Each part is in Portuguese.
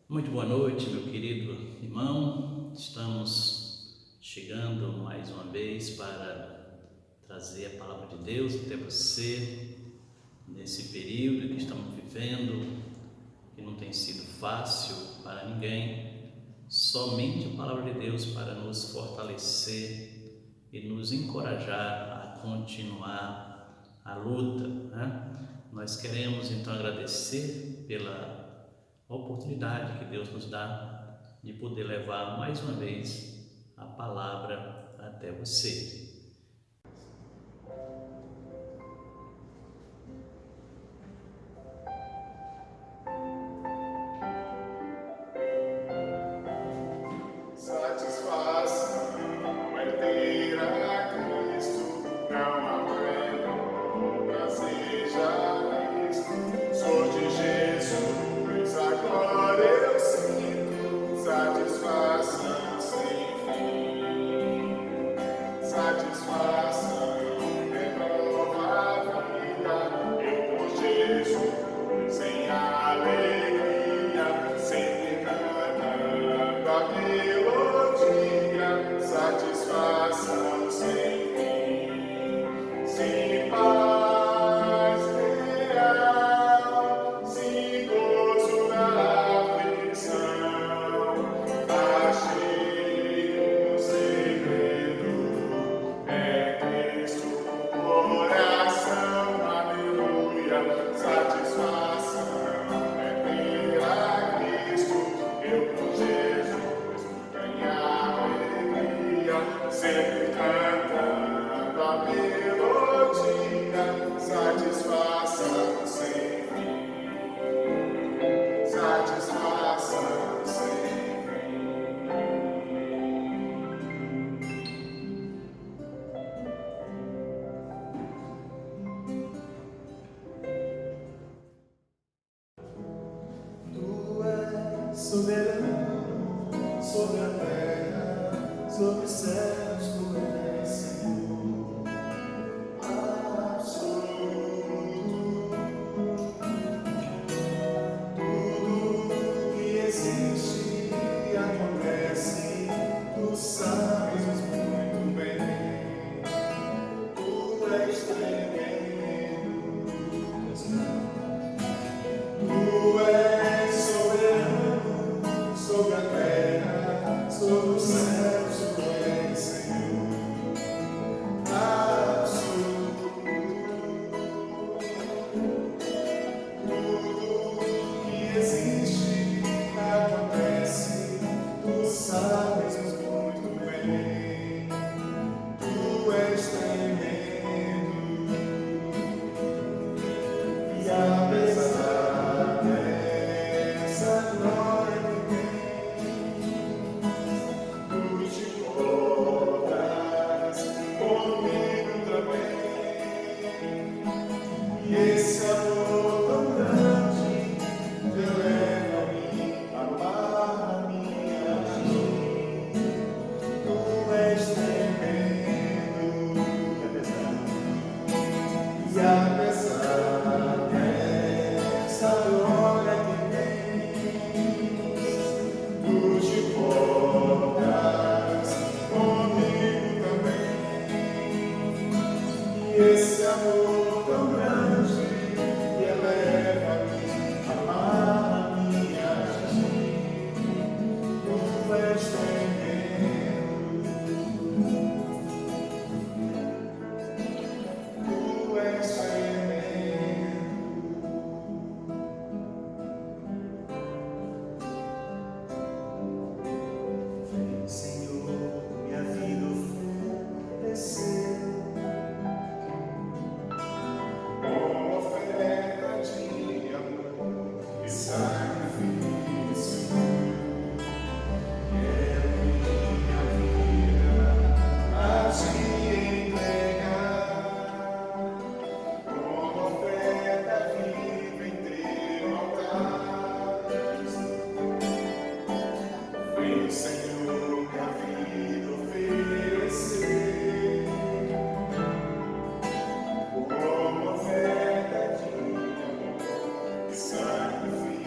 Muito boa noite, meu querido irmão. Estamos chegando mais uma vez para trazer a palavra de Deus até você nesse período que estamos vivendo, que não tem sido fácil para ninguém. Somente a palavra de Deus para nos fortalecer e nos encorajar a continuar a luta, né? Nós queremos então agradecer pela a oportunidade que Deus nos dá de poder levar mais uma vez a palavra até você. Satisfação é ter a Cristo, não aprendo, nunca seja visto. Sou de Jesus, agora eu sinto satisfação sem fim. Satisfação renova a vida, eu por Jesus em alegria, sempre cantando a melodia, satisfação sem fim, sem paz real, sem gozo na aflição, achei um segredo, é Cristo o coração, aleluia, satisfação é ter a Cristo, eu com Jesus ganhar alegria, sempre cantando a melodia, satisfação sem fim, satisfação sem fim. Tu és soberano sobre a terra, sobre os céus, tu és Senhor absoluto. Tudo que existe e acontece, tu sabes muito bem. Tu és tremendo, tu és soberano sobre a terra, sobre os céus, tu és Senhor absoluto. Tudo que existe acontece, tu sabes muito bem. Tu és tremendo, e apesar dessa glória que tens, tu te portas comigo também. E esse amor tão grande te leva-me a amar a minha gente. Tu és tremendo, e apesar dessa glória que tens, tu te portas comigo também. E esse amor tão grande que eleva-me a amar a minha gente. Tu és tremendo, tu és tremendo. Vem, Senhor, minha vida oferecer como oferta de amor e sacrifício. Quero minha vida a te entregar, como oferta viva entre altares. Vem, Senhor, minha vida oferecer como oferta de amor e sacrifício.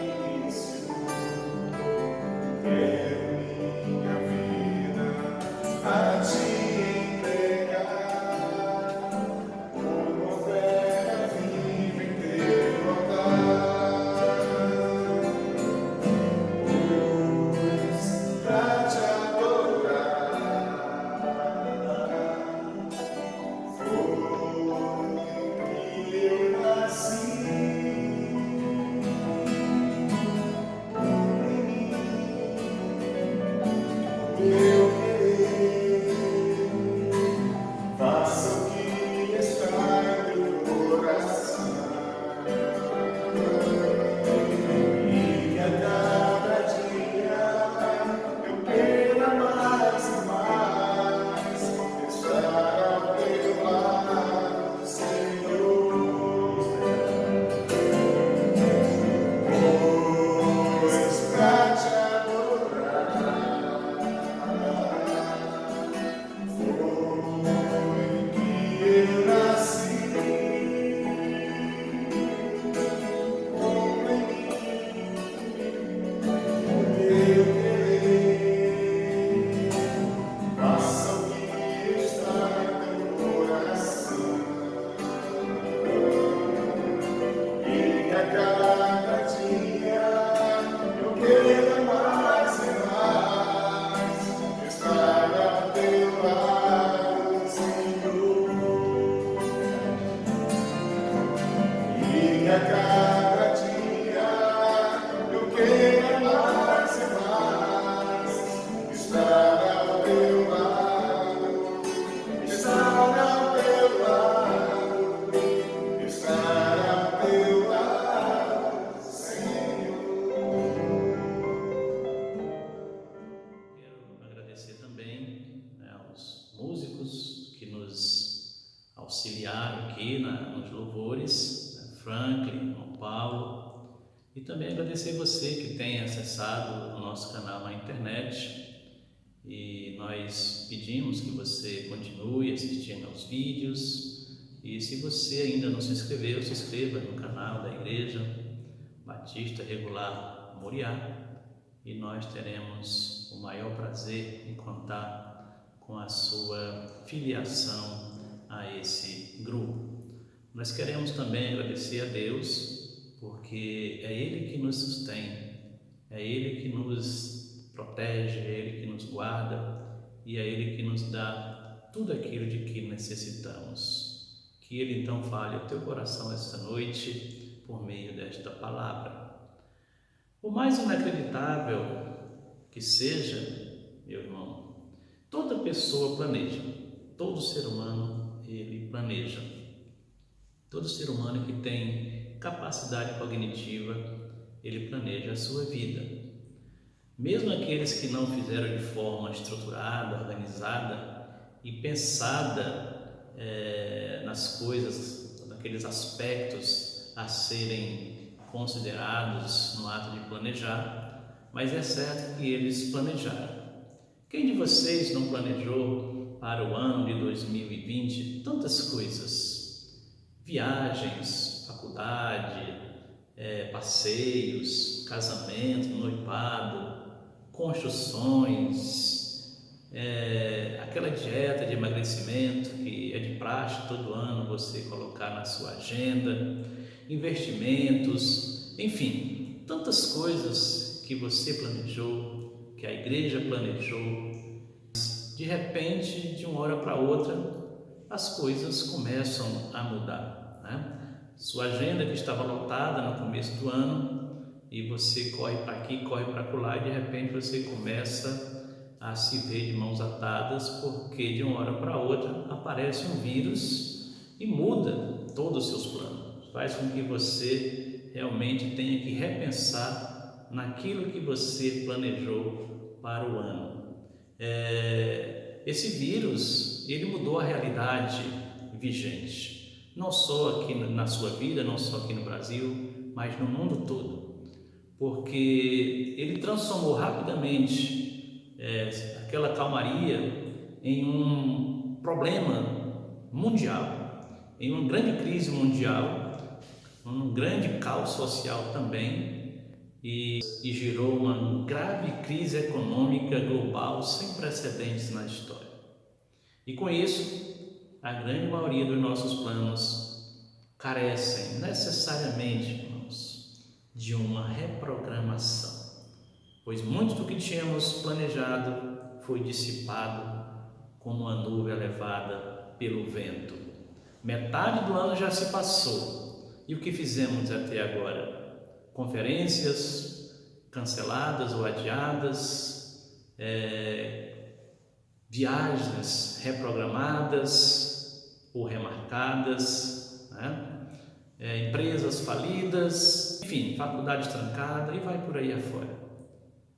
iniciaram aqui nos louvores, né? Franklin, João Paulo, e também agradecer você que tem acessado o nosso canal na internet, e nós pedimos que você continue assistindo aos vídeos, e se você ainda não se inscreveu, se inscreva no canal da Igreja Batista Regular Moriá, e nós teremos o maior prazer em contar com a sua filiação a esse grupo. Nós queremos também agradecer a Deus, porque é Ele que nos sustém, é Ele que nos protege, é Ele que nos guarda e é Ele que nos dá tudo aquilo de que necessitamos. Que Ele então fale ao teu coração esta noite por meio desta palavra. O mais inacreditável que seja, meu irmão, toda pessoa planeja, todo ser humano ele planeja. Todo ser humano que tem capacidade cognitiva, ele planeja a sua vida. Mesmo aqueles que não fizeram de forma estruturada, organizada e pensada nas coisas, naqueles aspectos a serem considerados no ato de planejar, mas é certo que eles planejaram. Quem de vocês não planejou para o ano de 2020 tantas coisas? Viagens, faculdade, passeios, casamento, noivado, construções, aquela dieta de emagrecimento que é de praxe todo ano você colocar na sua agenda, investimentos, enfim, tantas coisas que você planejou, que a igreja planejou. De repente, de uma hora para outra, as coisas começam a mudar, né? Sua agenda que estava lotada no começo do ano e você corre para aqui, corre para lá e de repente você começa a se ver de mãos atadas porque de uma hora para outra aparece um vírus e muda todos os seus planos. Faz com que você realmente tenha que repensar naquilo que você planejou para o ano. Esse vírus, ele mudou a realidade vigente, não só aqui na sua vida, não só aqui no Brasil, mas no mundo todo, porque ele transformou rapidamente aquela calmaria em um problema mundial, em uma grande crise mundial, um grande caos social também e gerou uma grave crise econômica global sem precedentes na história. E com isso, a grande maioria dos nossos planos carecem necessariamente, irmãos, de uma reprogramação, pois muito do que tínhamos planejado foi dissipado como uma nuvem levada pelo vento. Metade do ano já se passou. E o que fizemos até agora? Conferências canceladas ou adiadas, viagens reprogramadas ou remarcadas, né? Empresas falidas, enfim, faculdade trancada e vai por aí afora.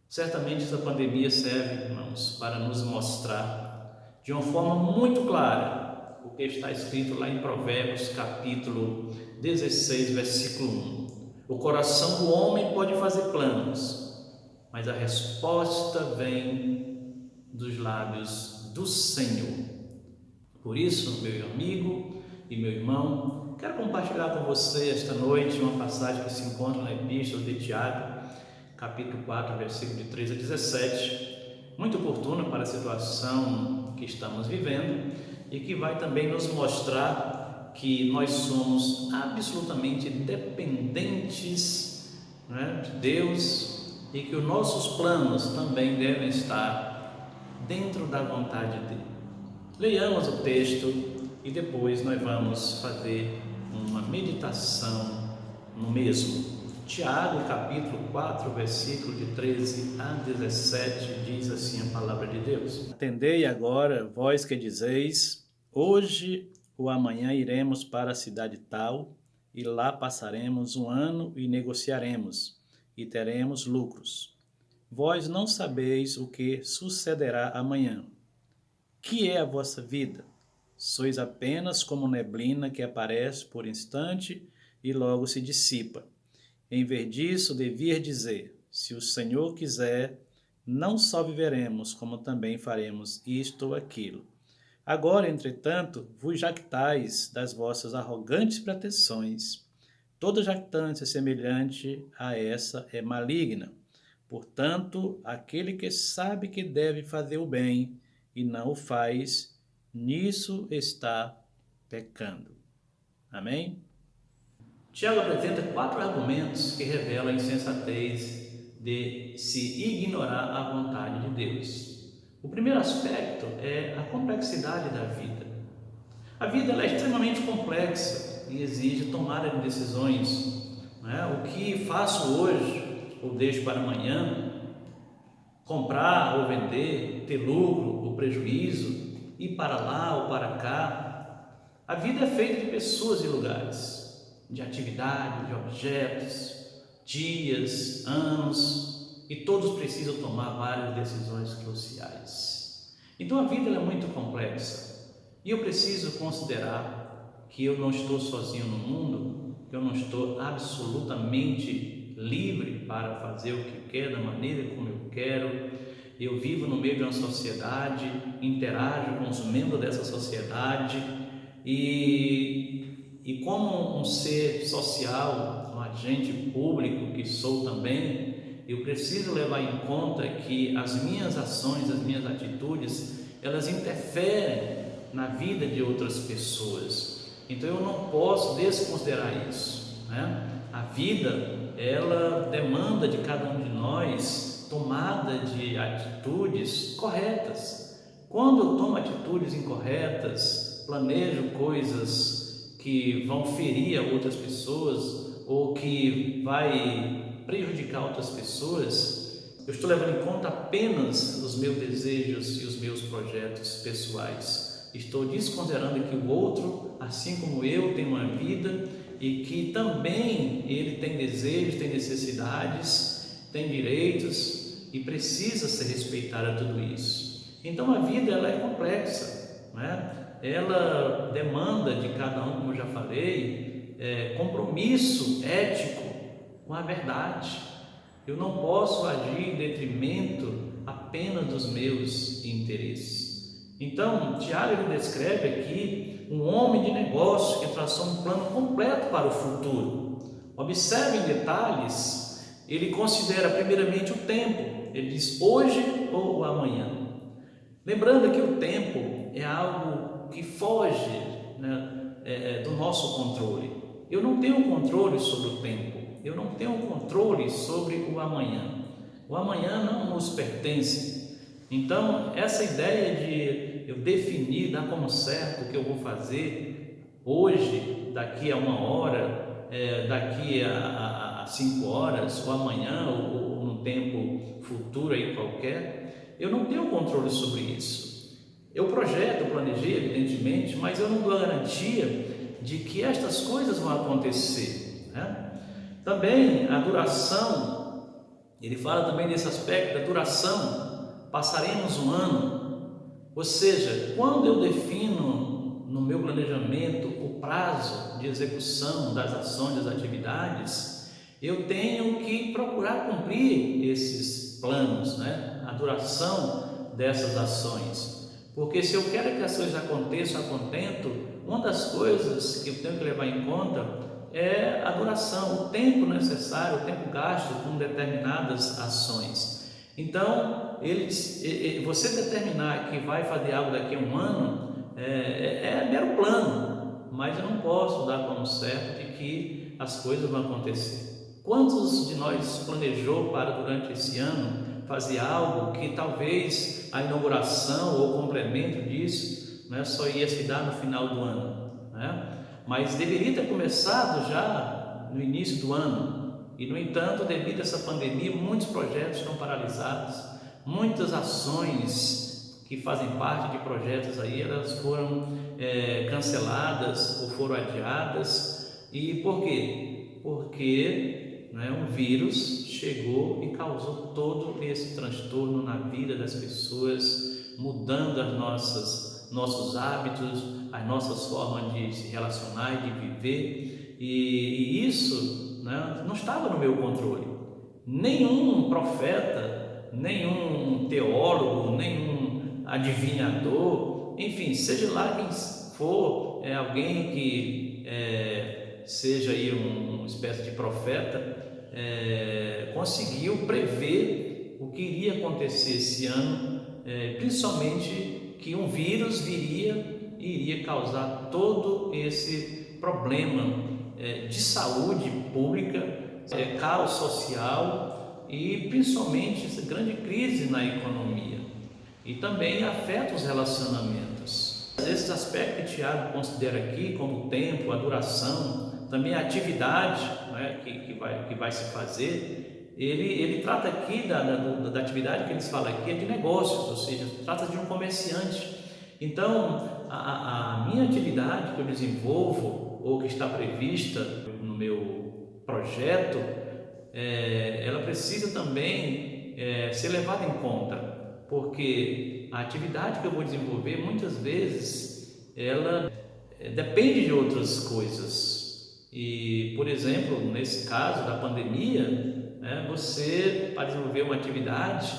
Certamente essa pandemia serve, irmãos, para nos mostrar de uma forma muito clara o que está escrito lá em Provérbios capítulo 16, versículo 1. O coração do homem pode fazer planos, mas a resposta vem dos lábios do Senhor. Por isso, meu amigo e meu irmão, quero compartilhar com você esta noite uma passagem que se encontra na Epístola de Tiago, capítulo 4, versículo de 13 a 17, muito oportuna para a situação que estamos vivendo e que vai também nos mostrar que nós somos absolutamente dependentes, né, de Deus e que os nossos planos também devem estar dentro da vontade dele. Leiamos o texto e depois nós vamos fazer uma meditação no mesmo. Tiago, capítulo 4, versículo de 13 a 17, diz assim a palavra de Deus. Atendei agora, vós que dizeis, hoje ou amanhã iremos para a cidade tal, e lá passaremos um ano e negociaremos, e teremos lucros. Vós não sabeis o que sucederá amanhã. Que é a vossa vida? Sois apenas como neblina que aparece por instante e logo se dissipa. Em vez disso, devia dizer: se o Senhor quiser, não só viveremos, como também faremos isto ou aquilo. Agora, entretanto, vos jactais das vossas arrogantes pretensões. Toda jactância semelhante a essa é maligna. Portanto, aquele que sabe que deve fazer o bem e não o faz, nisso está pecando. Amém? Tiago apresenta 4 argumentos que revelam a insensatez de se ignorar a vontade de Deus. O primeiro aspecto é a complexidade da vida. A vida ela é extremamente complexa e exige tomada de decisões. O que faço hoje ou deixo para amanhã, comprar ou vender, ter lucro ou prejuízo, ir para lá ou para cá. A vida é feita de pessoas e lugares, de atividades, de objetos, dias, anos, e todos precisam tomar várias decisões cruciais. Então a vida é muito complexa e eu preciso considerar que eu não estou sozinho no mundo, que eu não estou absolutamente livre para fazer o que eu quero, da maneira como eu quero. Eu vivo no meio de uma sociedade, interajo com os membros dessa sociedade e como um ser social, um agente público que sou também, eu preciso levar em conta que as minhas ações, as minhas atitudes, elas interferem na vida de outras pessoas. Então eu não posso desconsiderar isso, A vida, ela demanda de cada um de nós tomada de atitudes corretas. Quando eu tomo atitudes incorretas, planejo coisas que vão ferir a outras pessoas ou que vai prejudicar outras pessoas, eu estou levando em conta apenas os meus desejos e os meus projetos pessoais. Estou desconsiderando que o outro, assim como eu, tem uma vida e que também ele tem desejos, tem necessidades, tem direitos e precisa ser respeitada tudo isso. Então a vida ela é complexa, Ela demanda de cada um, como eu já falei, compromisso ético com a verdade. Eu não posso agir em detrimento apenas dos meus interesses. Então, Tiago ele descreve aqui um homem de negócio que traçou um plano completo para o futuro. Observe em detalhes, ele considera primeiramente o tempo. Ele diz hoje ou amanhã. Lembrando que o tempo é algo que foge do nosso controle. Eu não tenho controle sobre o tempo. Eu não tenho controle sobre o amanhã. O amanhã não nos pertence. Então, essa ideia de eu definir, dar como certo o que eu vou fazer hoje, daqui a 1 hora, daqui a 5 horas, ou amanhã, ou num tempo futuro aí qualquer, eu não tenho controle sobre isso. Eu projeto, eu planejei, evidentemente, mas eu não dou a garantia de que estas coisas vão acontecer, Também a duração, ele fala também desse aspecto da duração, passaremos 1 ano, ou seja, quando eu defino no meu planejamento o prazo de execução das ações, das atividades, eu tenho que procurar cumprir esses planos, a duração dessas ações, porque se eu quero que as coisas aconteçam a contento, uma das coisas que eu tenho que levar em conta é a duração, o tempo necessário, o tempo gasto com determinadas ações. Então, você determinar que vai fazer algo daqui a 1 ano é mero plano, mas eu não posso dar como certo de que as coisas vão acontecer. Quantos de nós planejou para durante esse ano fazer algo que talvez a inauguração ou complemento disso só ia se dar no final do ano, Mas deveria ter começado já no início do ano e, no entanto, devido a essa pandemia, muitos projetos estão paralisados, muitas ações que fazem parte de projetos aí, elas foram canceladas ou foram adiadas. E por quê? Porque um vírus chegou e causou todo esse transtorno na vida das pessoas, mudando nossos hábitos, as nossas formas de se relacionar e de viver, e isso, né, não estava no meu controle. Nenhum profeta, nenhum teólogo, nenhum adivinhador, enfim, seja lá quem for, alguém que seja aí uma espécie de profeta, conseguiu prever o que iria acontecer esse ano, principalmente que um vírus viria e iria causar todo esse problema de saúde pública, caos social e principalmente essa grande crise na economia, e também afeta os relacionamentos. Esses aspectos que Tiago considera aqui, como o tempo, a duração, também a atividade, né, que vai se fazer, ele trata aqui da atividade que eles falam aqui, é de negócios, ou seja, trata de um comerciante. Então, a minha atividade que eu desenvolvo, ou que está prevista no meu projeto, ela precisa também ser levada em conta, porque a atividade que eu vou desenvolver, muitas vezes, ela depende de outras coisas. E, por exemplo, nesse caso da pandemia, você, para desenvolver uma atividade,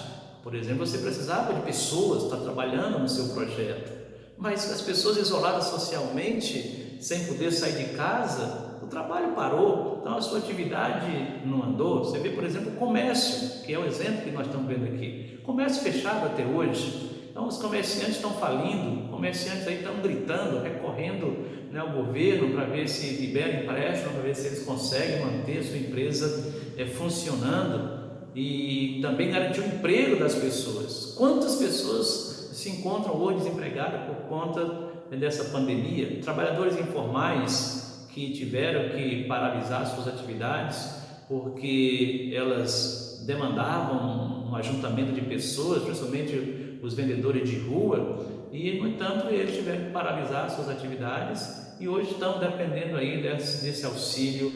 por exemplo, você precisava de pessoas para estar trabalhando no seu projeto, mas as pessoas isoladas socialmente, sem poder sair de casa, o trabalho parou, então a sua atividade não andou. Você vê, por exemplo, o comércio, que é o exemplo que nós estamos vendo aqui, comércio fechado até hoje. Então os comerciantes estão falindo, comerciantes aí estão gritando, recorrendo, né, ao governo para ver se libera empréstimo, para ver se eles conseguem manter a sua empresa funcionando e também garantir o emprego das pessoas. Quantas pessoas se encontram hoje desempregadas por conta dessa pandemia? Trabalhadores informais que tiveram que paralisar suas atividades porque elas demandavam um ajuntamento de pessoas, principalmente os vendedores de rua, e no entanto eles tiveram que paralisar suas atividades e hoje estão dependendo aí desse auxílio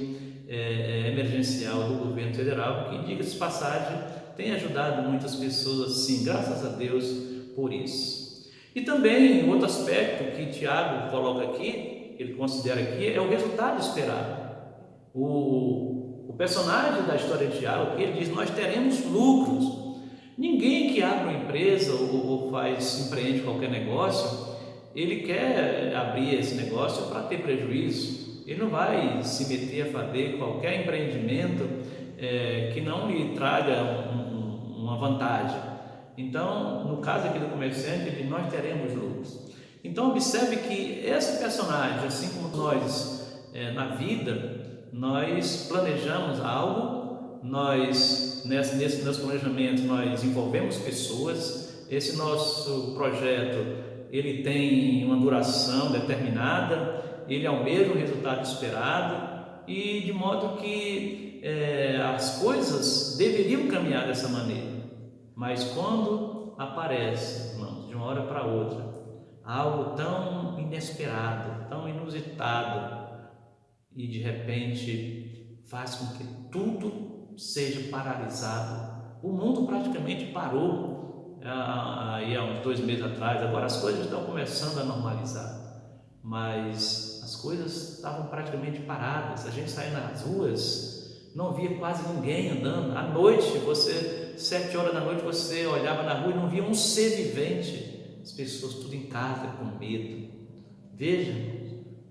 emergencial do governo federal, que, diga-se de passagem, tem ajudado muitas pessoas, sim, graças a Deus por isso. E também outro aspecto que Tiago coloca aqui, ele considera aqui, é o resultado esperado. O personagem da história de Tiago aqui, ele diz: nós teremos lucros. Ninguém que abre uma empresa ou empreende qualquer negócio, ele quer abrir esse negócio para ter prejuízo. Ele não vai se meter a fazer qualquer empreendimento que não lhe traga uma vantagem. Então, no caso aqui do comerciante, ele diz: nós teremos lucros. Então, observe que esse personagem, assim como nós na vida, nós planejamos algo, nesse nosso planejamento nós desenvolvemos pessoas, esse nosso projeto ele tem uma duração determinada, ele almeja o resultado esperado, e de modo que as coisas deveriam caminhar dessa maneira. Mas quando aparece, irmãos, de uma hora para outra, algo tão inesperado, tão inusitado, e de repente faz com que tudo seja paralisado. O mundo praticamente parou aí há uns 2 meses atrás. Agora as coisas estão começando a normalizar, mas as coisas estavam praticamente paradas. A gente saía nas ruas, não via quase ninguém andando. À noite, 7 horas da noite, você olhava na rua e não via um ser vivente. As pessoas tudo em casa, com medo. Veja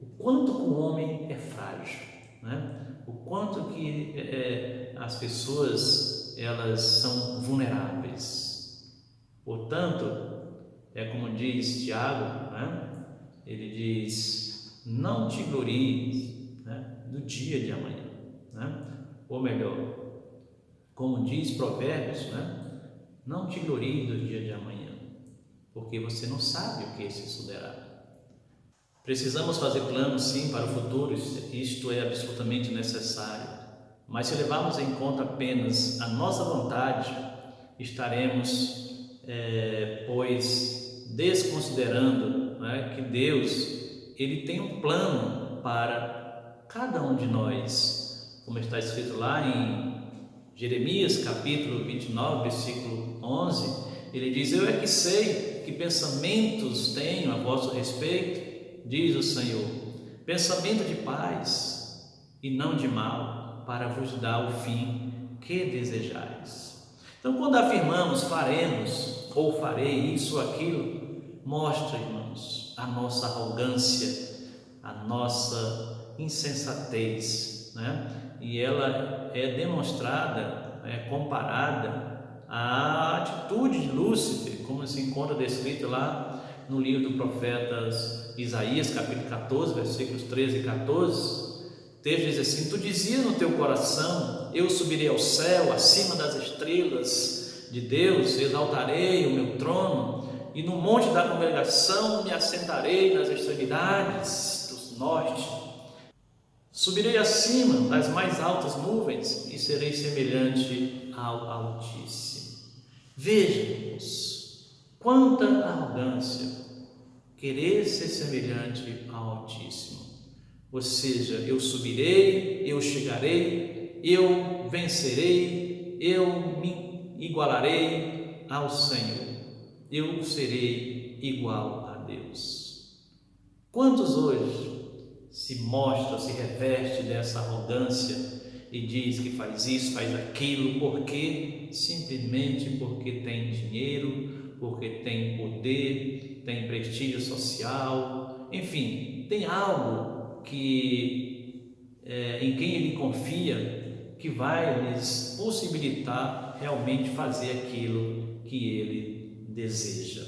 o quanto o homem é frágil, né? O quanto que as pessoas elas são vulneráveis. Portanto, como diz Tiago, né? Ele diz: não te glories, né, do dia de amanhã, né? Ou melhor, como diz Provérbios, né? Não te glorie do dia de amanhã, porque você não sabe o que se sucederá. Precisamos fazer planos, sim, para o futuro, isto é absolutamente necessário, mas se levarmos em conta apenas a nossa vontade, estaremos, pois, desconsiderando, né, que Deus, Ele tem um plano para cada um de nós, como está escrito lá em Jeremias capítulo 29, versículo 11, ele diz: eu é que sei que pensamentos tenho a vosso respeito, diz o Senhor, pensamento de paz e não de mal, para vos dar o fim que desejais. Então, quando afirmamos faremos ou farei isso ou aquilo, mostra, irmãos, a nossa arrogância, a nossa insensatez, né? E ela é demonstrada, comparada à atitude de Lúcifer, como se encontra descrito lá no livro do profeta Isaías, capítulo 14, versículos 13 e 14. O texto diz assim: tu dizias no teu coração, eu subirei ao céu, acima das estrelas de Deus, exaltarei o meu trono, e no monte da congregação me assentarei nas extremidades do norte. Subirei acima das mais altas nuvens e serei semelhante ao Altíssimo. Vejamos quanta arrogância querer ser semelhante ao Altíssimo. Ou seja, eu subirei, eu chegarei, eu vencerei, eu me igualarei ao Senhor, eu serei igual a Deus. Quantos hoje se mostra, se reveste dessa arrogância e diz que faz isso, faz aquilo, porque simplesmente porque tem dinheiro, porque tem poder, tem prestígio social, enfim, tem algo que em quem ele confia, que vai lhes possibilitar realmente fazer aquilo que ele deseja.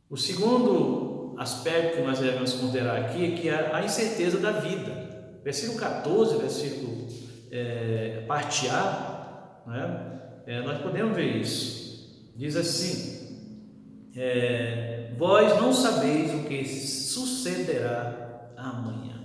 O segundo aspecto que nós devemos considerar aqui é que é a incerteza da vida. Versículo 14, versículo parte A, né? Nós podemos ver isso. Diz assim: vós não sabeis o que sucederá amanhã.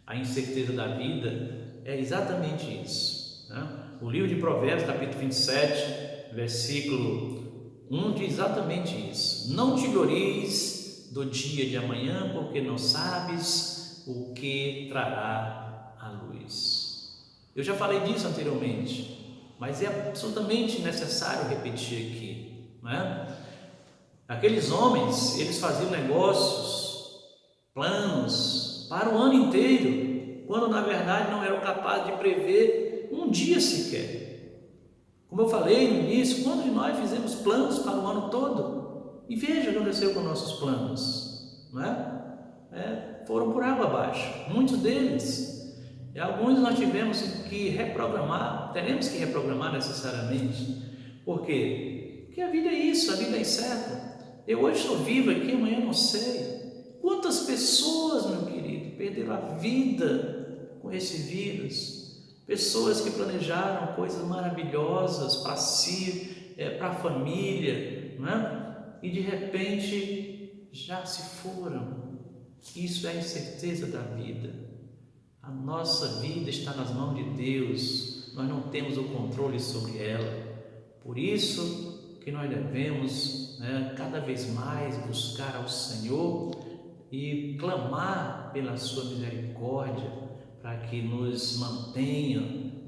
A incerteza da vida é exatamente isso, né? O livro de Provérbios, capítulo 27, versículo 1, diz exatamente isso: não te glories do dia de amanhã, porque não sabes o que trará a luz. Eu já falei disso anteriormente, mas é absolutamente necessário repetir aqui, não é? Aqueles homens, eles faziam negócios, planos para o ano inteiro, quando na verdade não eram capazes de prever um dia sequer. Como eu falei no início, quando de nós fizemos planos para o ano todo? E veja o que aconteceu com nossos planos, não é? Foram por água abaixo, muitos deles. E alguns nós tivemos que reprogramar, teremos que reprogramar necessariamente. Por quê? Porque a vida é isso, a vida é incerta. Eu hoje estou vivo aqui, amanhã não sei. Quantas pessoas, meu querido, perderam a vida com esse vírus? Pessoas que planejaram coisas maravilhosas para si, para a família, não é? E de repente já se foram. Isso é a incerteza da vida. A nossa vida está nas mãos de Deus, nós não temos o controle sobre ela. Por isso que nós devemos, cada vez mais buscar ao Senhor e clamar pela sua misericórdia, para que nos mantenha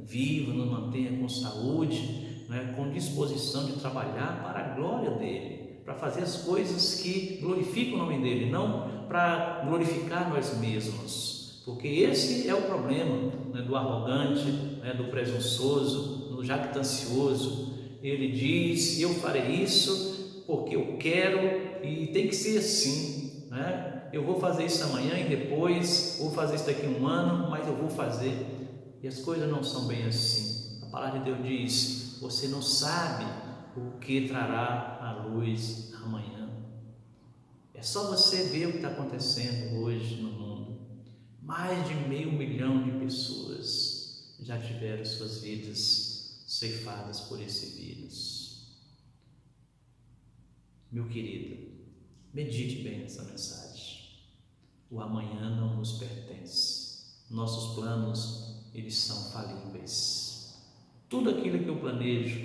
vivos, nos mantenha com saúde, com disposição de trabalhar para a glória dele, para fazer as coisas que glorificam o nome dele, não para glorificar nós mesmos, porque esse é o problema do arrogante, do presunçoso, do jactancioso. Ele diz: eu farei isso porque eu quero e tem que ser assim, eu vou fazer isso amanhã e depois vou fazer isso daqui a um ano, mas eu vou fazer. E as coisas não são bem assim. A palavra de Deus diz: você não sabe o que trará a luz amanhã. É só você ver o que está acontecendo hoje no mundo. Mais de 500 mil de pessoas já tiveram suas vidas ceifadas por esse vírus. Meu querido, medite bem nessa mensagem. O amanhã não nos pertence. Nossos planos, eles são falíveis. Tudo aquilo que eu planejo,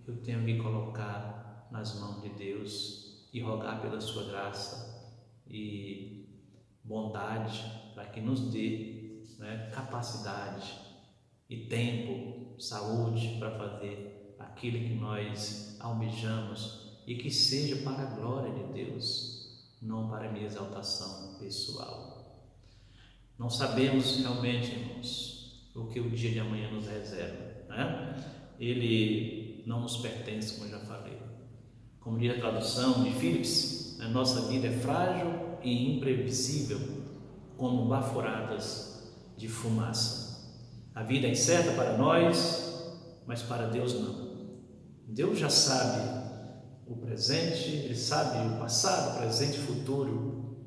eu tenho que colocar nas mãos de Deus e rogar pela sua graça e bondade para que nos dê capacidade e tempo, saúde para fazer aquilo que nós almejamos e que seja para a glória de Deus. não para minha exaltação pessoal. Não sabemos realmente, irmãos, o que o dia de amanhã nos reserva, né? Ele não nos pertence, como eu já falei. Como diz a tradução de Phillips, a nossa vida é frágil e imprevisível, como baforadas de fumaça. A vida é incerta para nós, mas para Deus não. Deus já sabe o presente, Ele sabe o passado, presente e futuro,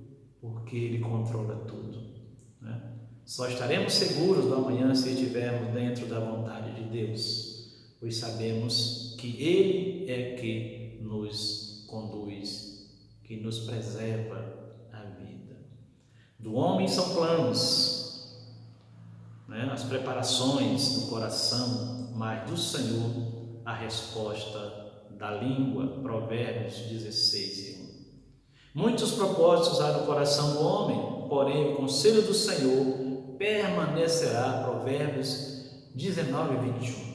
porque Ele controla tudo, né? Só estaremos seguros do amanhã se estivermos dentro da vontade de Deus, pois sabemos que Ele é que nos conduz, que nos preserva a vida. Do homem são planos, né? As preparações do coração, mas do Senhor a resposta da língua. Provérbios 16:1. Muitos propósitos há no coração do homem, porém o conselho do Senhor permanecerá. Provérbios 19:21.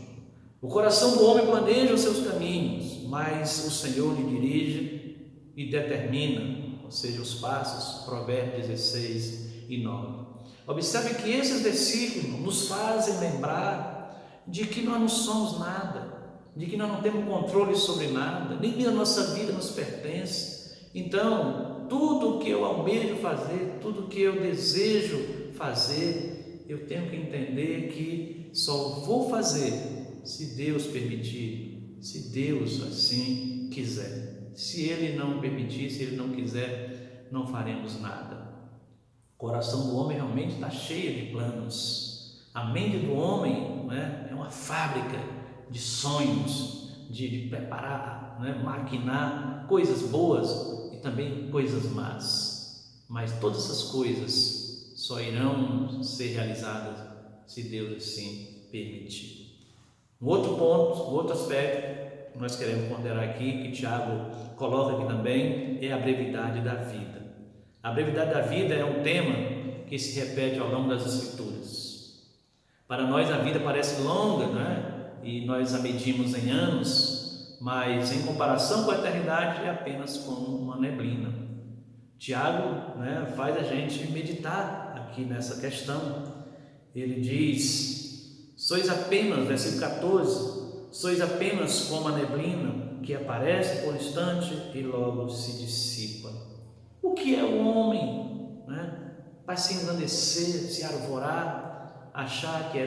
O coração do homem planeja os seus caminhos, mas o Senhor lhe dirige e determina, ou seja, os passos. Provérbios 16:9. Observe que esses versículos nos fazem lembrar de que nós não somos nada, de que nós não temos controle sobre nada, nem a nossa vida nos pertence. Então, tudo que eu almejo fazer, tudo que eu desejo fazer, eu tenho que entender que só vou fazer se Deus permitir, se Deus assim quiser. Se Ele não permitir, se Ele não quiser, não faremos nada. O coração do homem realmente está cheio de planos. A mente do homem, né, é uma fábrica de sonhos, de preparar, né, maquinar coisas boas e também coisas más. Mas todas essas coisas só irão ser realizadas se Deus assim permitir. Um outro ponto, um outro aspecto que nós queremos ponderar aqui, que Tiago coloca aqui também, é a brevidade da vida. A brevidade da vida é um tema que se repete ao longo das Escrituras. Para nós a vida parece longa, né? E nós a medimos em anos, mas em comparação com a eternidade é apenas como uma neblina. Tiago, né, faz a gente meditar aqui nessa questão. Ele diz: sois apenas, versículo 14, sois apenas como a neblina que aparece por instante e logo se dissipa. O que é o homem, né? Para se engrandecer, se arvorar, achar que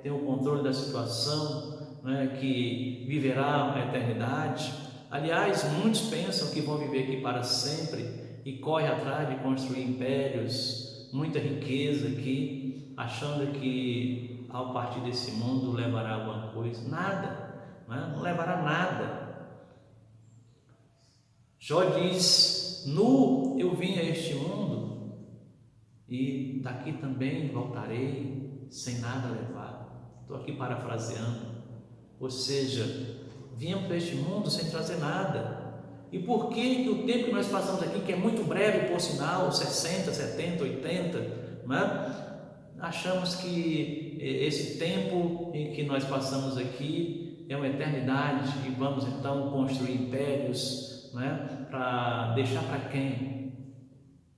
tem o controle da situação, né? Que viverá a eternidade. Aliás, muitos pensam que vão viver aqui para sempre e correm atrás de construir impérios, muita riqueza aqui, achando que ao partir desse mundo levará alguma coisa. Nada, né? Não levará nada. Jó diz: nu eu vim a este mundo e daqui também voltarei sem nada levar. Estou aqui parafraseando. Ou seja, viemos para este mundo sem trazer nada. E por que o tempo que nós passamos aqui, que é muito breve por sinal, 60, 70, 80, né? Achamos que esse tempo em que nós passamos aqui é uma eternidade e vamos então construir impérios, né? Para deixar para quem?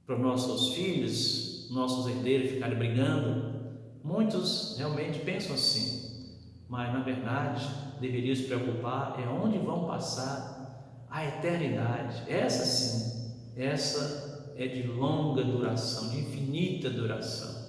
Para os nossos filhos, nossos herdeiros ficarem brigando? Muitos realmente pensam assim, mas na verdade deveriam se preocupar é onde vão passar a eternidade. Essa sim, essa é de longa duração, de infinita duração.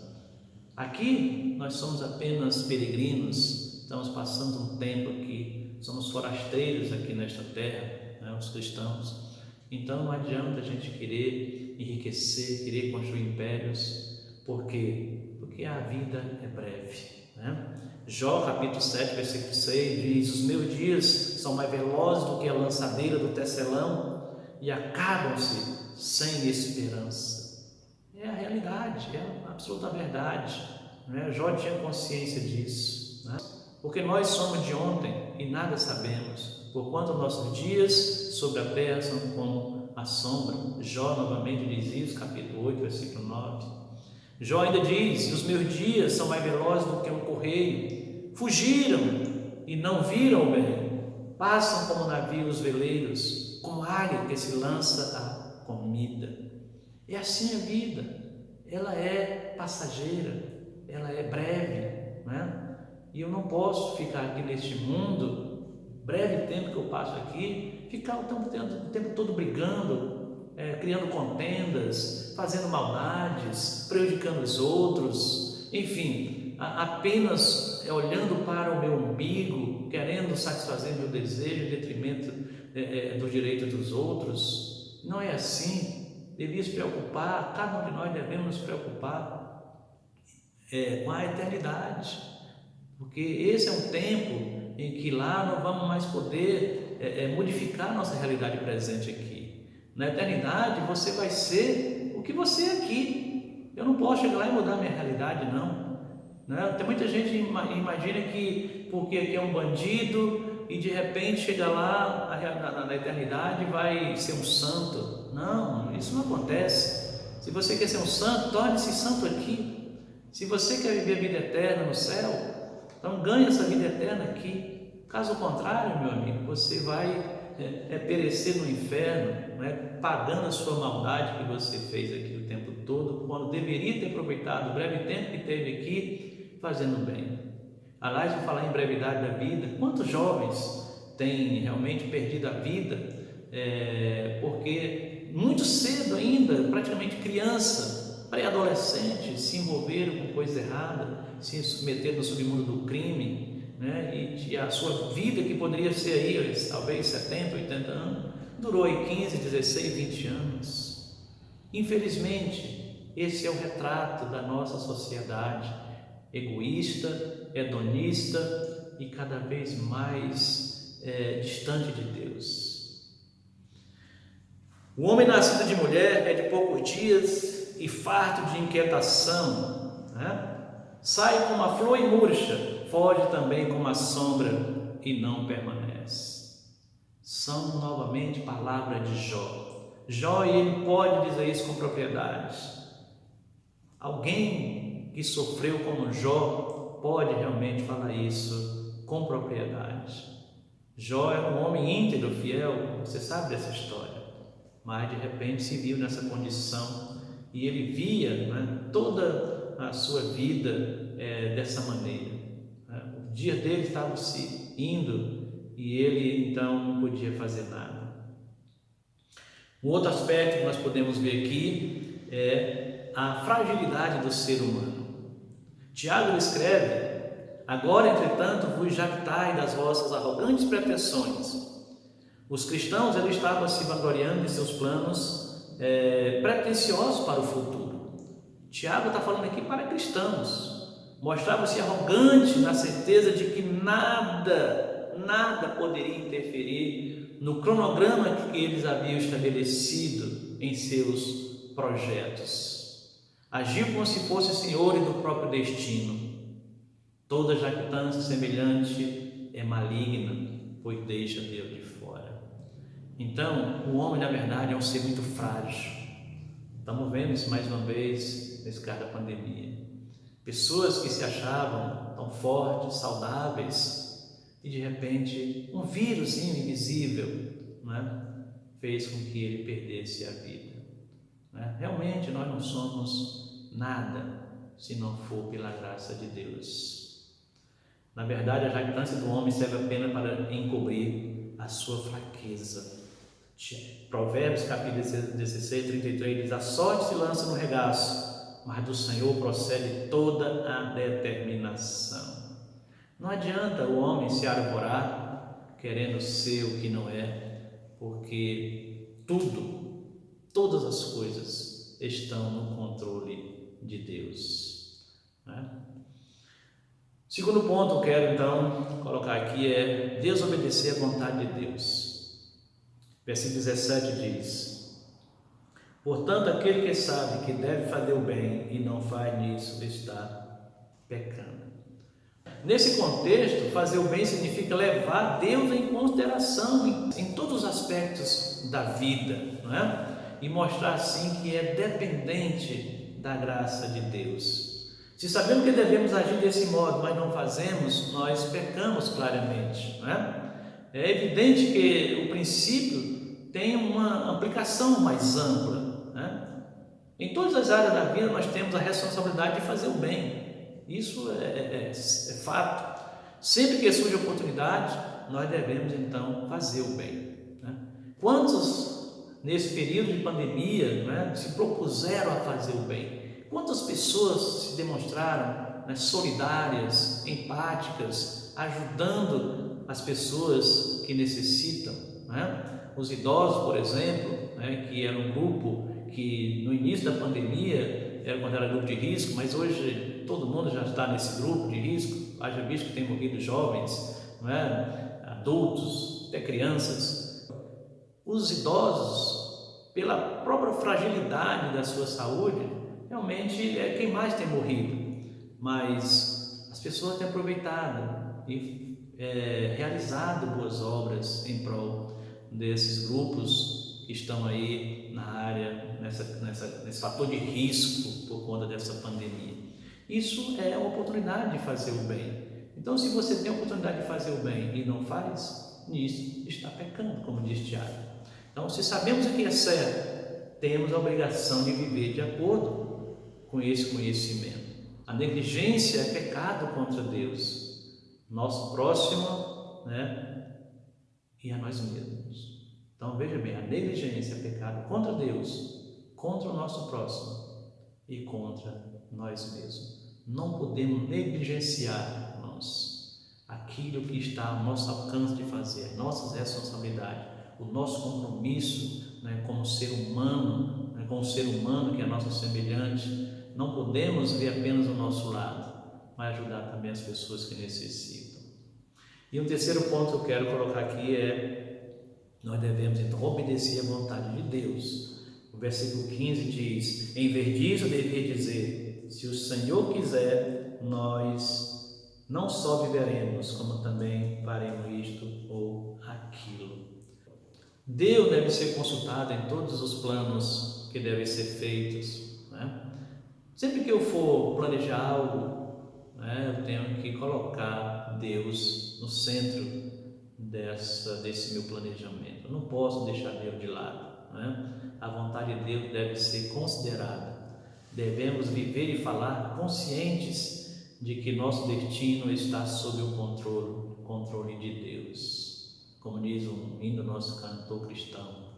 Aqui nós somos apenas peregrinos, estamos passando um tempo aqui, somos forasteiros aqui nesta terra, né, os cristãos. Então não adianta a gente querer enriquecer, querer construir impérios. Por quê? Porque a vida é breve, né? Jó capítulo 7, versículo 6 diz: os meus dias são mais velozes do que a lançadeira do tecelão e acabam-se sem esperança. É a realidade, é a absoluta verdade, né? Jó tinha consciência disso, né? Porque nós somos de ontem e nada sabemos, porquanto nossos dias sobre a terra são como a sombra. Jó novamente diz isso, capítulo 8, versículo 9. Jó ainda diz: os meus dias são mais velozes do que um correio, fugiram e não viram o bem, passam como navios veleiros, como águia que se lança a comida. É assim a vida, ela é passageira, ela é breve, né? E eu não posso ficar aqui neste mundo, breve tempo que eu passo aqui, ficar o tempo todo brigando, criando contendas, fazendo maldades, prejudicando os outros, enfim, apenas olhando para o meu umbigo, querendo satisfazer meu desejo em detrimento do direito dos outros. Não é assim. Devia se preocupar, cada um de nós devemos nos preocupar com a eternidade, porque esse é um tempo em que lá não vamos mais poder modificar nossa realidade presente aqui. Na eternidade você vai ser o que você é aqui. Eu não posso chegar lá e mudar minha realidade, não, né? Tem muita gente que imagina que porque aqui é um bandido e de repente chega lá na eternidade e vai ser um santo. Não, isso não acontece. Se você quer ser um santo, torne-se santo aqui. Se você quer viver a vida eterna no céu, então ganhe essa vida eterna aqui. Caso contrário, meu amigo, você vai perecer no inferno, né, pagando a sua maldade que você fez aqui o tempo todo, quando deveria ter aproveitado o breve tempo que teve aqui fazendo bem. Aliás, vou falar em brevidade da vida. Quantos jovens têm realmente perdido a vida porque muito cedo ainda, praticamente criança, pré-adolescente, se envolveram com coisa errada, se submeteram no submundo do crime, né? E a sua vida, que poderia ser aí talvez 70, 80 anos, durou aí 15, 16, 20 anos. Infelizmente, esse é o retrato da nossa sociedade, egoísta, hedonista e cada vez mais distante de Deus. O homem nascido de mulher é de poucos dias e farto de inquietação, né? Sai como a flor e murcha, foge também como a sombra e não permanece. São novamente palavras de Jó. Jó, ele pode dizer isso com propriedade. Alguém que sofreu como Jó pode realmente falar isso com propriedade. Jó era um homem íntegro, fiel, você sabe dessa história. Mas de repente se viu nessa condição e ele via, né, toda a sua vida dessa maneira. O dia dele estava se indo e ele então não podia fazer nada. Um outro aspecto que nós podemos ver aqui é a fragilidade do ser humano. Tiago escreve: agora, entretanto, vos jactai das vossas arrogantes pretensões. Os cristãos eles estavam se vangloriando de seus planos pretensiosos para o futuro. Tiago está falando aqui para cristãos. Mostrava-se arrogante na certeza de que nada poderia interferir no cronograma que eles haviam estabelecido em seus projetos. Agiu como se fosse senhores do próprio destino. Toda jactância semelhante é maligna, pois deixa Deus de fora. Então, o homem, na verdade, é um ser muito frágil. Estamos vendo isso mais uma vez nesse caso da pandemia. Pessoas que se achavam tão fortes, saudáveis, e de repente um vírus invisível, né, fez com que ele perdesse a vida. Realmente nós não somos nada se não for pela graça de Deus. Na verdade, a jactância do homem serve apenas para encobrir a sua fraqueza. Provérbios capítulo 16, 33 diz: a sorte se lança no regaço, mas do Senhor procede toda a determinação. Não adianta o homem se arvorar querendo ser o que não é, porque todas as coisas estão no controle de Deus, né? Segundo ponto que eu quero então colocar aqui é desobedecer à vontade de Deus. Versículo 17 diz: portanto, aquele que sabe que deve fazer o bem e não faz nisso está pecando. Nesse contexto, fazer o bem significa levar Deus em consideração em todos os aspectos da vida, não é? E mostrar assim que é dependente da graça de Deus. Se sabemos que devemos agir desse modo, mas não fazemos, nós pecamos claramente, não é? É evidente que o princípio tem uma aplicação mais ampla, né? Em todas as áreas da vida nós temos a responsabilidade de fazer o bem. Isso é fato. Sempre que surge oportunidade, nós devemos então fazer o bem, né? Quantos nesse período de pandemia, né, se propuseram a fazer o bem? Quantas pessoas se demonstraram, né, solidárias, empáticas, ajudando as pessoas que necessitam, né? Os idosos, por exemplo, né, que era um grupo que no início da pandemia era quando era grupo de risco, mas hoje todo mundo já está nesse grupo de risco. Haja visto que tem morrido jovens, não é? Adultos, até crianças. Os idosos, pela própria fragilidade da sua saúde, realmente é quem mais tem morrido, mas as pessoas têm aproveitado e realizado boas obras em prol desses grupos que estão aí na área, nesse fator de risco por conta dessa pandemia. Isso é uma oportunidade de fazer o bem. Então, se você tem a oportunidade de fazer o bem e não faz, nisso está pecando, como diz Tiago. Então, se sabemos o que é certo, temos a obrigação de viver de acordo com esse conhecimento. A negligência é pecado contra Deus, nosso próximo, né, e a nós mesmos. Então, veja bem, a negligência é pecado contra Deus, contra o nosso próximo e contra nós mesmos. Não podemos negligenciar, irmãos, aquilo que está ao nosso alcance de fazer, nossas responsabilidades, o nosso compromisso, né, como ser humano, né, com o ser humano que é nosso semelhante. Não podemos ver apenas o nosso lado, mas ajudar também as pessoas que necessitam. E um terceiro ponto que eu quero colocar aqui é: nós devemos então obedecer à vontade de Deus. O versículo 15 diz: em vez disso, devia dizer, se o Senhor quiser, nós não só viveremos, como também faremos isto ou aquilo. Deus deve ser consultado em todos os planos que devem ser feitos, né? Sempre que eu for planejar algo, né, eu tenho que colocar Deus no centro desse meu planejamento. Eu não posso deixar Deus de lado, né? A vontade de Deus deve ser considerada. Devemos viver e falar conscientes de que nosso destino está sob o controle de Deus. Como diz um hino do nosso cantor cristão: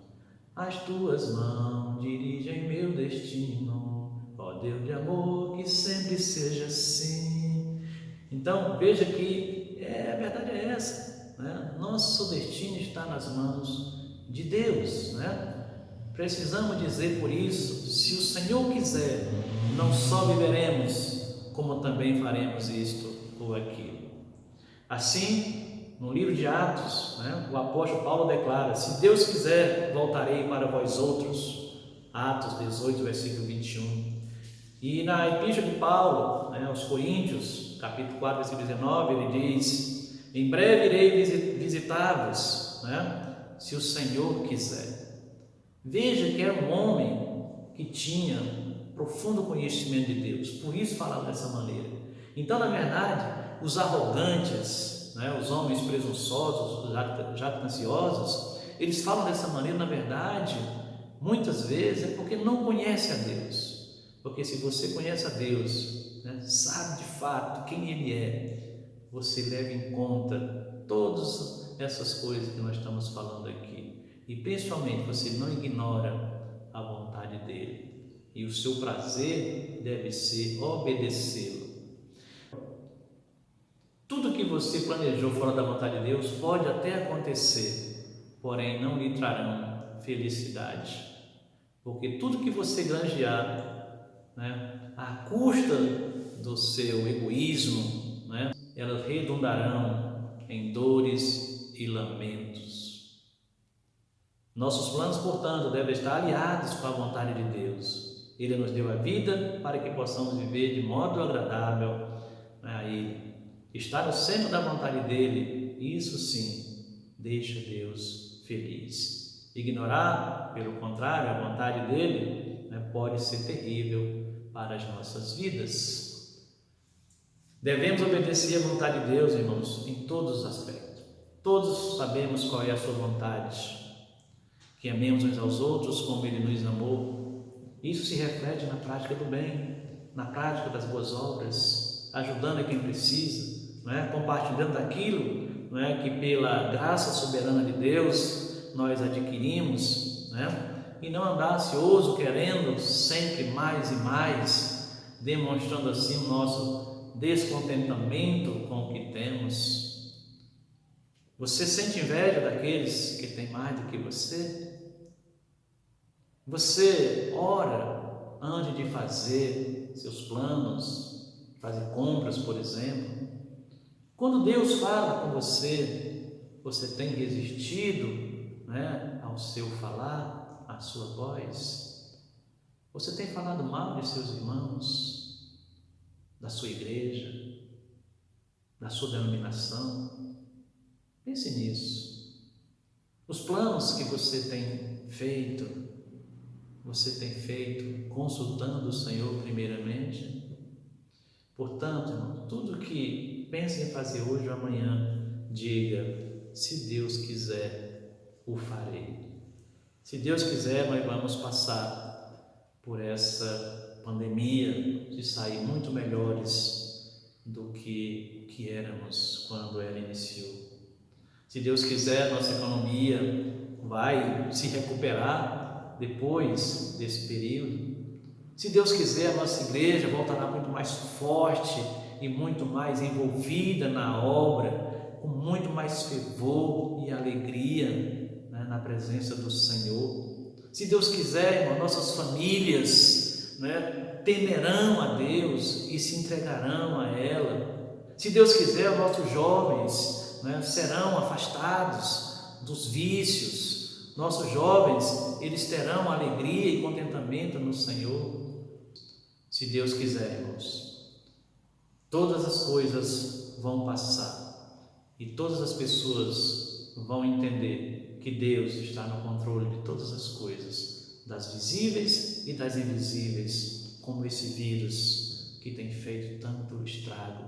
as tuas mãos dirigem meu destino, ó Deus de amor, que sempre seja assim. Então veja que a verdade é essa, né? Nosso destino está nas mãos de Deus, né? Precisamos dizer por isso: se o Senhor quiser, não só viveremos, como também faremos isto ou aquilo. Assim, no livro de Atos, né, o apóstolo Paulo declara: se Deus quiser, voltarei para vós outros. Atos 18, versículo 21. E na epístola de Paulo, né, aos Coríntios, capítulo 4, versículo 19, ele diz: em breve irei visitar-vos, né, se o Senhor quiser. Veja que era um homem que tinha profundo conhecimento de Deus, por isso falava dessa maneira. Então, na verdade, os arrogantes, né, os homens presunçosos, os jactanciosos, eles falam dessa maneira, na verdade, muitas vezes é porque não conhecem a Deus. Porque se você conhece a Deus, né, sabe de fato quem Ele é, você leva em conta todas essas coisas que nós estamos falando aqui. E principalmente você não ignora a vontade dEle. E o seu prazer deve ser obedecê-lo. Tudo que você planejou fora da vontade de Deus pode até acontecer, porém não lhe trarão felicidade. Porque tudo que você granjear, né, à custa do seu egoísmo, né, elas redundarão em dores e lamentos. Nossos planos, portanto, devem estar aliados com a vontade de Deus. Ele nos deu a vida para que possamos viver de modo agradável a Ele. Estar no centro da vontade dEle, isso sim, deixa Deus feliz. Ignorar, pelo contrário, a vontade dEle, né, pode ser terrível para as nossas vidas. Devemos obedecer à vontade de Deus, irmãos, em todos os aspectos. Todos sabemos qual é a sua vontade. Que amemos uns aos outros como Ele nos amou, Isso se reflete na prática do bem, na prática das boas obras, ajudando a quem precisa, não é? Compartilhando aquilo, não é? Que pela graça soberana de Deus nós adquirimos, não é? E não andar ansioso querendo sempre mais e mais, demonstrando assim o nosso descontentamento com o que temos. Você sente inveja daqueles que têm mais do que você? Você ora antes de fazer seus planos, fazer compras, por exemplo? Quando Deus fala com você, você tem resistido, né, ao seu falar, à sua voz? Você tem falado mal de seus irmãos, da sua igreja, da sua denominação? Pense nisso. Os planos que você tem feito consultando o Senhor primeiramente? Portanto, irmão, tudo que pense em fazer hoje ou amanhã, diga: se Deus quiser, o farei. Se Deus quiser, nós vamos passar por essa pandemia e sair muito melhores do que éramos quando ela iniciou. Se Deus quiser, nossa economia vai se recuperar depois desse período. Se Deus quiser, a nossa igreja voltará muito mais forte e muito mais envolvida na obra, com muito mais fervor e alegria, né, na presença do Senhor. Se Deus quiser, irmão, nossas famílias, né, temerão a Deus e se entregarão a ela. Se Deus quiser, nossos jovens, né, serão afastados dos vícios. Nossos jovens, eles terão alegria e contentamento no Senhor. Se Deus quiser, irmãos, todas as coisas vão passar e todas as pessoas vão entender que Deus está no controle de todas as coisas, das visíveis e das invisíveis, como esse vírus que tem feito tanto estrago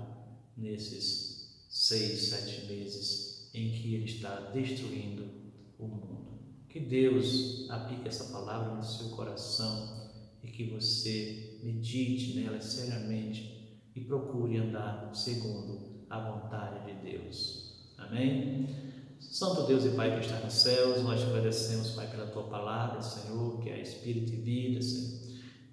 nesses 6, 7 meses em que ele está destruindo o mundo. Que Deus aplique essa palavra no seu coração e que você medite nela seriamente e procure andar segundo a vontade de Deus. Amém? Santo Deus e Pai que está nos céus, nós te agradecemos, Pai, pela tua palavra, Senhor, que é espírito e vida, Senhor,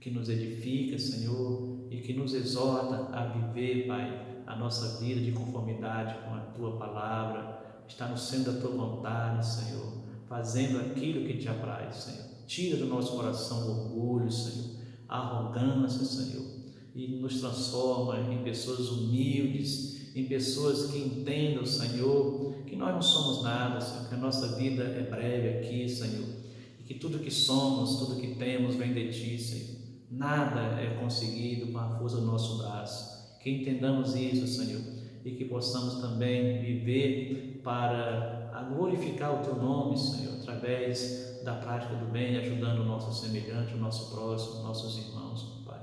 que nos edifica, Senhor, e que nos exorta a viver, Pai, a nossa vida de conformidade com a tua palavra, está no centro da tua vontade, Senhor, fazendo aquilo que te apraz, Senhor. Tira do nosso coração o orgulho, Senhor, a arrogância, Senhor, e nos transforma em pessoas humildes, em pessoas que entendam, Senhor, que nós não somos nada, Senhor, que a nossa vida é breve aqui, Senhor, e que tudo que somos, tudo que temos vem de Ti, Senhor. Nada é conseguido com a força do nosso braço. Que entendamos isso, Senhor, e que possamos também viver para glorificar o Teu nome, Senhor, através da prática do bem, ajudando o nosso semelhante, o nosso próximo, nossos irmãos, Pai.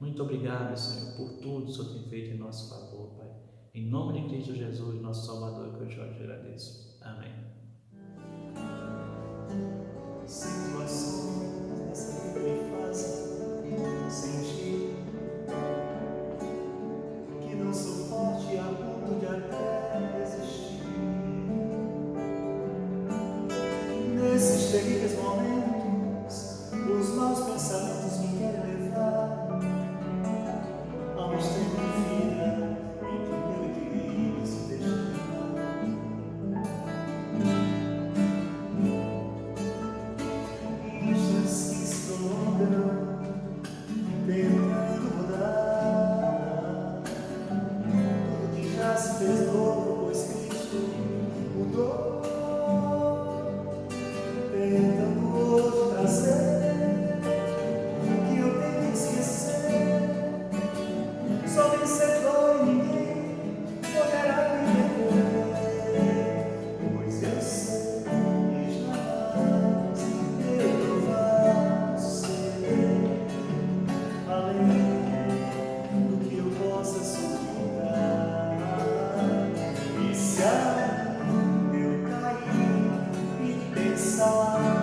Muito obrigado, Senhor, por tudo que o Senhor tem feito em nosso favor, Pai. Em nome de Cristo Jesus, nosso Salvador, que eu te agradeço. Amém. Situações nessa vida me fazem sentir que não sou forte a ponto de até resistir. Nesses terríveis momentos, os maus pensamentos me querem levar a um extremo de vida em que o meu equilíbrio se deixa levar. Instâncias que se prolongam, tentando mudar tudo que já se fez novo, pois Cristo mudou. Tentando hoje trazer o que eu tenho que esquecer. Só vencedor e ninguém poderá me deter, pois eu sei que jamais eu vou ser além do que eu possa suportar. E se eu cair e pensar